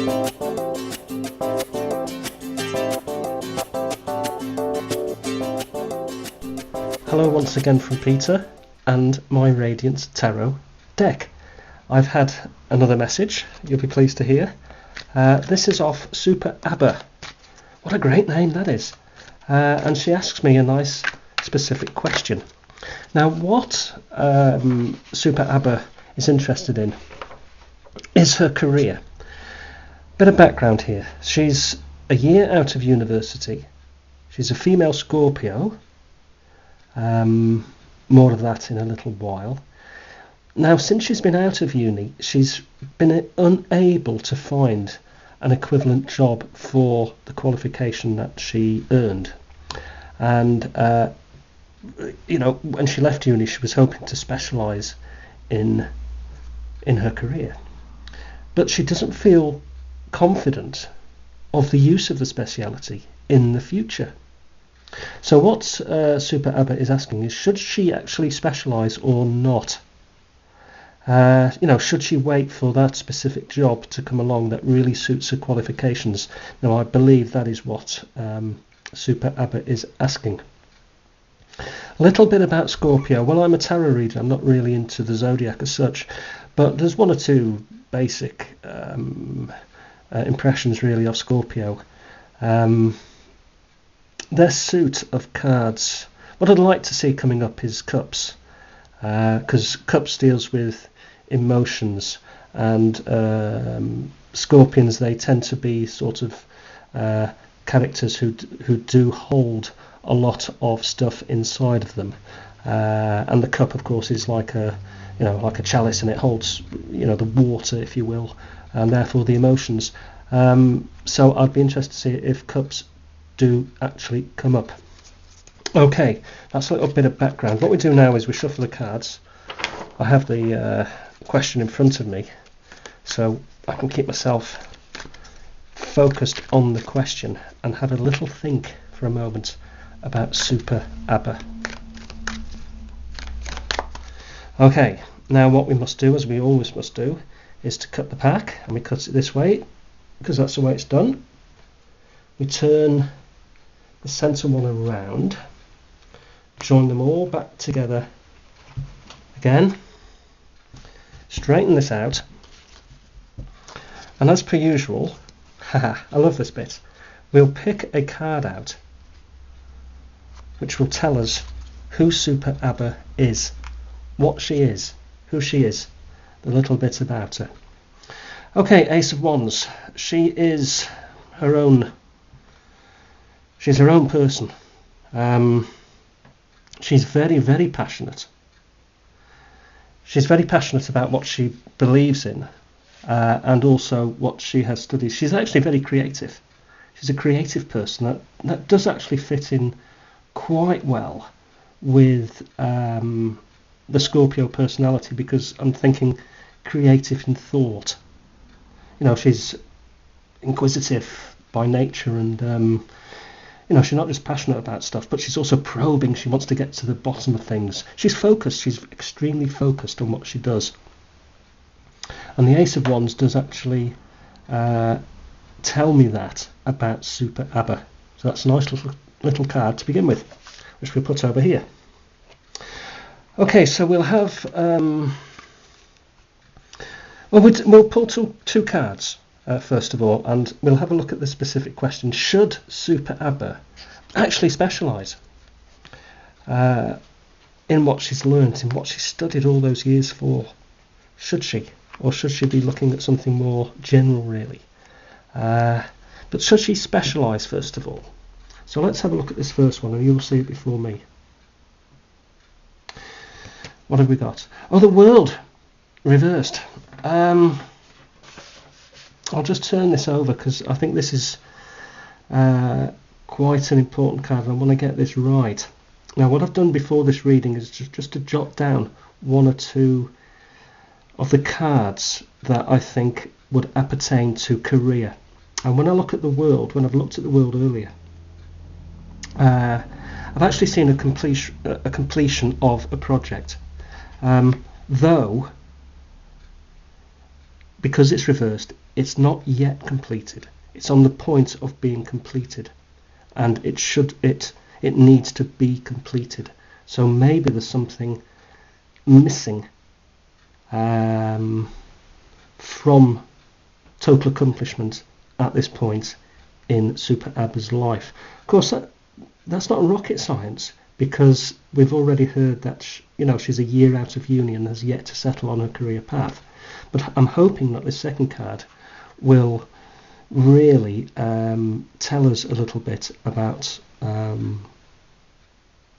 Hello once again from Peter and my Radiant Tarot deck. I've had another message you'll be pleased to hear. This is off SuperAbba. What a great name that is. And she asks me a nice specific question. Now what SuperAbba is interested in is her career. Bit of background here. She's a year out of university. She's a female Scorpio. More of that in a little while. Now, since she's been out of uni, she's been unable to find an equivalent job for the qualification that she earned. And, when she left uni, she was hoping to specialise in her career. But she doesn't feel confident of the use of the speciality in the future. So what SuperAbba is asking is, should she actually specialise or not? Should she wait for that specific job to come along that really suits her qualifications? Now, I believe that is what SuperAbba is asking. A little bit about Scorpio. Well, I'm a tarot reader. I'm not really into the zodiac as such, but there's one or two basic impressions really of Scorpio. Their suit of cards, what I'd like to see coming up is Cups, because Cups deals with emotions, and Scorpions, they tend to be sort of characters who do hold a lot of stuff inside of them, and the cup, of course, is like a chalice, and it holds the water, if you will, and therefore the emotions. So I'd be interested to see if Cups do actually come up. Okay, that's a little bit of background. What we do now is we shuffle the cards. I have the question in front of me, so I can keep myself focused on the question and have a little think for a moment about SuperAbba. Okay, now what we must do, as we always must do, is to cut the pack, and we cut it this way because that's the way it's done. We turn the centre one around, join them all back together again, straighten this out, and as per usual, I love this bit, we'll pick a card out which will tell us who SuperAbba is, what she is, who she is, the little bit about her. Okay, Ace of Wands. She is her own. She's her own person. She's very, very passionate. She's very passionate about what she believes in, and also what she has studied. She's actually very creative. She's a creative person. That does actually fit in quite well with the Scorpio personality, because I'm thinking creative in thought. She's inquisitive by nature, and she's not just passionate about stuff, but she's also probing. She wants to get to the bottom of things. She's focused. She's extremely focused on what she does. And the Ace of Wands does actually tell me that about SuperAbba. So that's a nice little card to begin with, which we'll put over here. Okay, so we'll have we'll pull two cards. First of all, and we'll have a look at the specific question: should SuperAbba actually specialise in what she's learnt, in what she's studied all those years for? Should she, or should she be looking at something more general, really? But should she specialise first of all? So let's have a look at this first one, and you'll see it before me. What have we got? Oh, the World reversed. I'll just turn this over because I think this is quite an important card, and I want to get this right. Now, what I've done before this reading is just to jot down one or two of the cards that I think would appertain to career. And when I look at the World, when I've looked at the World earlier, I've actually seen a completion of a project, though because it's reversed, it's not yet completed. It's on the point of being completed, and it needs to be completed. So maybe there's something missing from total accomplishment at this point in SuperAbba's life. Of course, that's not rocket science, because we've already heard that she's a year out of uni and has yet to settle on her career path. But I'm hoping that this second card will really tell us a little bit about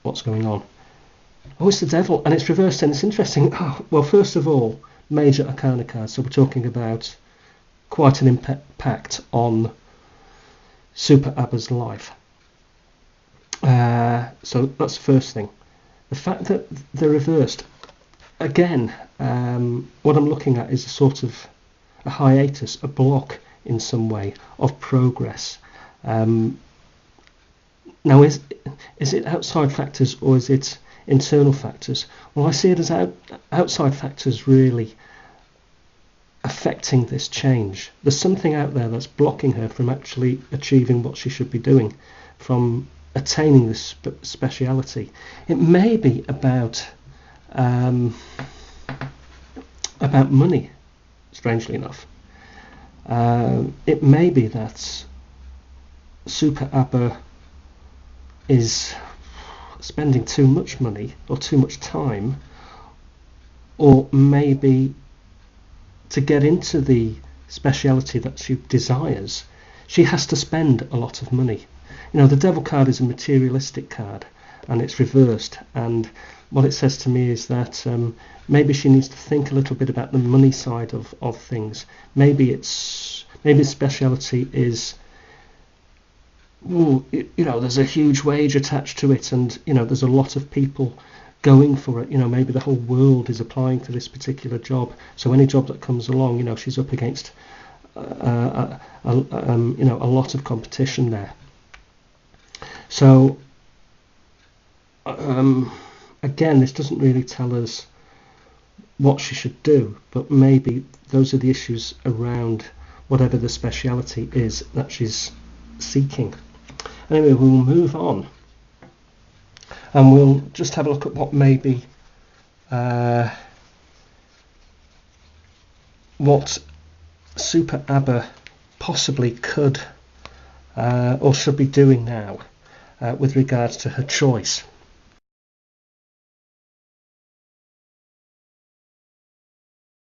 what's going on. Oh, it's the devil, and it's reversed, and it's interesting. Oh, well, first of all, major arcana cards, so we're talking about quite an impact on SuperAbba's life. So that's the first thing. The fact that they're reversed, again, what I'm looking at is a sort of a hiatus, a block in some way of progress. Now, is it outside factors or is it internal factors? Well, I see it as outside factors really affecting this change. There's something out there that's blocking her from actually achieving what she should be doing, from attaining this speciality. It may be about money, strangely enough. It may be that SuperAbba is spending too much money or too much time, or maybe to get into the speciality that she desires, she has to spend a lot of money. The devil card is a materialistic card, and it's reversed, and what it says to me is that maybe she needs to think a little bit about the money side of things. Maybe speciality is, there's a huge wage attached to it, and there's a lot of people going for it. Maybe the whole world is applying for this particular job, so any job that comes along, she's up against a lot of competition there. So again, this doesn't really tell us what she should do, but maybe those are the issues around whatever the speciality is that she's seeking. Anyway, we'll move on, and we'll just have a look at what maybe what SuperAbba possibly could or should be doing now with regards to her choice.